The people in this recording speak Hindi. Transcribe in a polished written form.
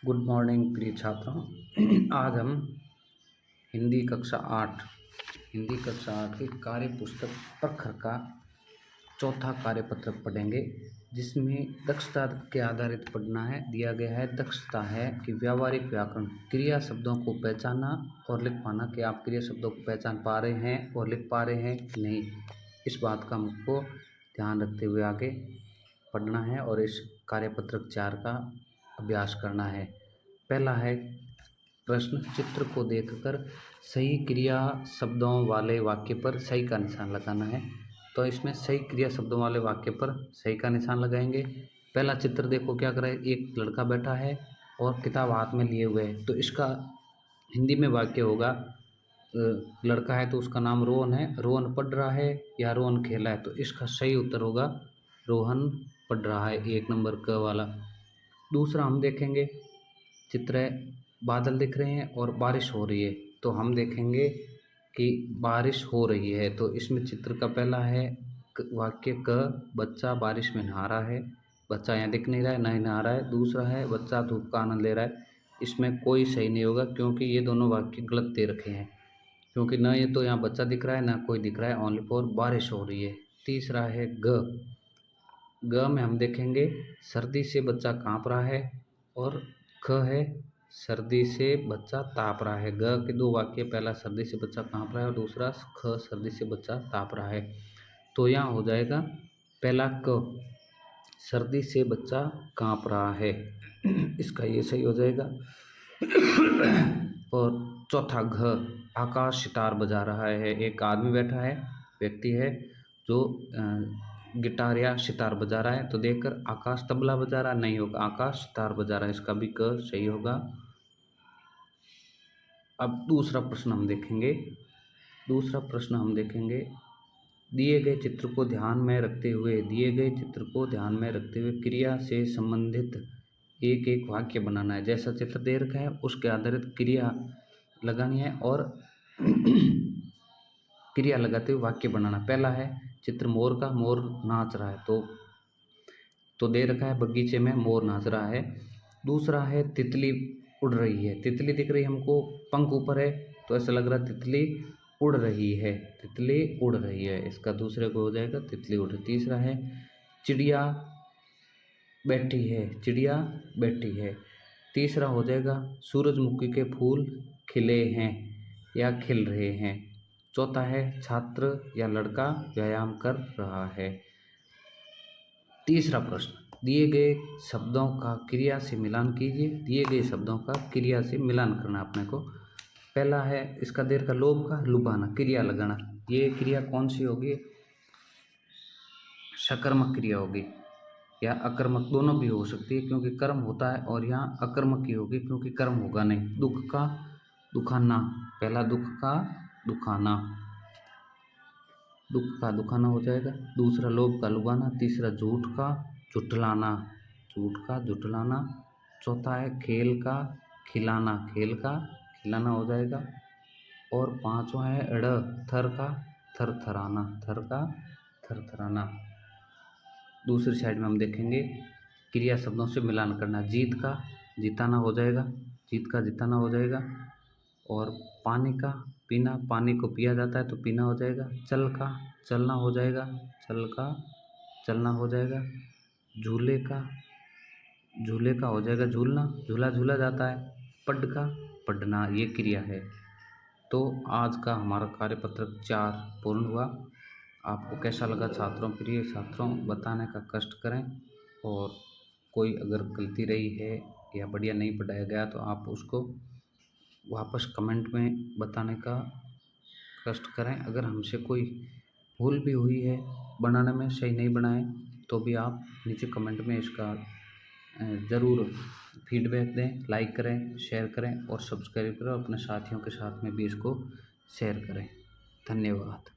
गुड मॉर्निंग प्रिय छात्रों। आज हम हिंदी कक्षा 8 की कार्य पुस्तक प्रखर का चौथा कार्यपत्रक पढ़ेंगे, जिसमें दक्षता के आधारित पढ़ना है। दिया गया है दक्षता है कि व्यावहारिक व्याकरण क्रिया शब्दों को पहचानना और लिख पाना, कि आप क्रिया शब्दों को पहचान पा रहे हैं और लिख पा रहे हैं कि नहीं। इस बात का हमको ध्यान रखते हुए आगे पढ़ना है और इस कार्यपत्रक 4 का अभ्यास करना है। पहला है प्रश्न, चित्र को देखकर सही क्रिया शब्दों वाले वाक्य पर सही का निशान लगाना है। तो इसमें सही क्रिया शब्दों वाले वाक्य पर सही का निशान लगाएंगे। पहला चित्र देखो, क्या कर रहा है, एक लड़का बैठा है और किताब हाथ में लिए हुए है। तो इसका हिंदी में वाक्य होगा, लड़का है तो उसका नाम रोहन है, रोहन पढ़ रहा है या रोहन खेला है। तो इसका सही उत्तर होगा रोहन पढ़ रहा है, 1 नंबर क वाला। दूसरा हम देखेंगे, चित्र है, बादल दिख रहे हैं और बारिश हो रही है। तो हम देखेंगे कि बारिश हो रही है। तो इसमें चित्र का पहला है वाक्य क, बच्चा बारिश में नहा रहा है। बच्चा यहाँ दिख नहीं रहा है, ना ही नहा रहा है। दूसरा है बच्चा धूप का आनंद ले रहा है। इसमें कोई सही नहीं होगा, क्योंकि ये दोनों वाक्य गलत दे रखे हैं, क्योंकि ना ये तो यहाँ बच्चा दिख रहा है ना कोई दिख रहा है, ओनली फॉर बारिश हो रही है। तीसरा है ग में हम देखेंगे सर्दी से बच्चा काँप रहा है, और ख है सर्दी से बच्चा ताप रहा है। ग के 2 वाक्य, पहला सर्दी से बच्चा काँप रहा है और दूसरा ख सर्दी से बच्चा ताप रहा है। तो यहाँ हो जाएगा पहला क, सर्दी से बच्चा काँप रहा है, इसका ये सही हो जाएगा। और चौथा घ, आकाश सितार बजा रहा है। एक आदमी बैठा है, व्यक्ति है, जो गिटार या सितार बजा रहा है। तो देखकर आकाश तबला बजा रहा नहीं होगा, आकाश सितार बजा रहा है, इसका भी क सही होगा। अब दूसरा प्रश्न हम देखेंगे, दिए गए चित्र को ध्यान में रखते हुए क्रिया से संबंधित एक एक वाक्य बनाना है। जैसा चित्र दे रखा है उसके आधारित क्रिया लगानी है और क्रिया लगाते हुए वाक्य बनाना। पहला है चित्र मोर का, मोर नाच रहा है। तो दे रखा है बगीचे में मोर नाच रहा है। दूसरा है तितली उड़ रही है, तितली दिख रही है हमको, पंख ऊपर है, तो ऐसा लग रहा है तितली उड़ रही है, इसका दूसरे को हो जाएगा तितली उड़ रही। तीसरा है चिड़िया बैठी है, तीसरा हो जाएगा सूरजमुखी के फूल खिले हैं या खिल रहे हैं। चौथा है छात्र या लड़का व्यायाम कर रहा है। तीसरा प्रश्न, दिए गए शब्दों का क्रिया से मिलान कीजिए। दिए गए शब्दों का क्रिया से मिलान करना अपने को। पहला है इसका देर का लोभ का, लुभाना, क्रिया लगाना। ये क्रिया कौन सी होगी, सकर्मक क्रिया होगी या अकर्मक, दोनों भी हो सकती है, क्योंकि कर्म होता है, और यहाँ अकर्मक की होगी क्योंकि कर्म होगा नहीं। दुख का दुखाना, पहला दुख का दुखाना हो जाएगा। दूसरा लोभ का लुभाना, तीसरा झूठ का झुठलाना, चौथा है खेल का खिलाना हो जाएगा। और पांचवा है थर का थरथराना। दूसरी साइड में हम देखेंगे क्रिया शब्दों से मिलान करना। जीत का जिताना हो जाएगा, और पानी का पीना, पानी को पिया जाता है तो पीना हो जाएगा। चल का चलना हो जाएगा, चलना हो जाएगा। झूले का हो जाएगा झूलना, झूला जाता है। पढ़ का पढ़ना, ये क्रिया है। तो आज का हमारा कार्यपत्रक 4 पूर्ण हुआ। आपको कैसा लगा छात्रों, प्रिय छात्रों, बताने का कष्ट करें, और कोई अगर गलती रही है या बढ़िया नहीं पढ़ाया गया तो आप उसको वापस कमेंट में बताने का कष्ट करें। अगर हमसे कोई भूल भी हुई है बनाने में, सही नहीं बनाए, तो भी आप नीचे कमेंट में इसका ज़रूर फीडबैक दें। लाइक करें, शेयर करें और सब्सक्राइब करें, और अपने साथियों के साथ में भी इसको शेयर करें। धन्यवाद।